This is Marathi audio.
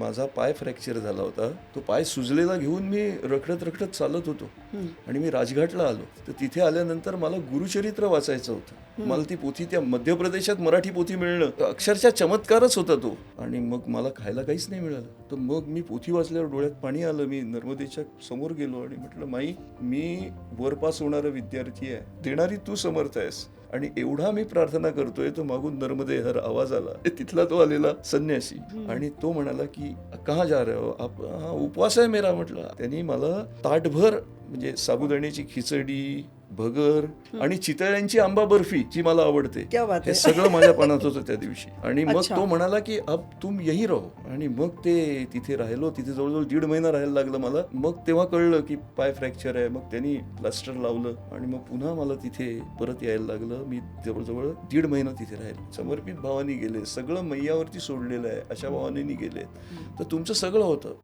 माझा पाय फ्रॅक्चर झाला होता. तो पाय सुजलेला घेऊन मी रखडत रखडत चालत होतो आणि मी राजघाटला आलो. तर तिथे आल्यानंतर मला गुरुचरित्र वाचायचं होतं. मला ती पोथी, त्या मध्य प्रदेशात मराठी पोथी मिळणं अक्षरशः चमत्कारच होता तो. आणि मग मला खायला काहीच नाही मिळालं. तर मग मी पोथी वाचल्यावर डोळ्यात पाणी आलं. मी नर्मदेच्या समोर गेलो आणि म्हटलं, माई, मी वरपास होणारा विद्यार्थी आहे, देणारी तू समर्थ आहेस, आणि एवढा मी प्रार्थना करतोय. तो मागून नर्मदे हर आवाज आला. तिथला तो आलेला संन्यासी, आणि तो म्हणाला की कहाँ जा रहे हो आप? हा, उपवास आहे मेरा. म्हटलं. त्यांनी मला ताटभर म्हणजे साबुदाण्याची खिचडी, भगर आणि चितळ्यांची आंबा बर्फी, जी मला आवडते, हे सगळं माझ्या पानात होतं त्या दिवशी. आणि मग तो म्हणाला की अब तुम यही रहो. आणि मग ते तिथे राहिलो. तिथे जवळजवळ 1.5 महिना राहायला लागलं मला. मग तेव्हा कळलं की पाय फ्रॅक्चर आहे. मग त्यांनी प्लास्टर लावलं आणि मग पुन्हा मला तिथे परत यायला लागलं. मी जवळजवळ 1.5 महिना तिथे राहिलो. समर्पित भावानी गेले, सगळं मैयावरती सोडलेलं आहे अशा भावानी गेले. तर तुमचं सगळं होतं.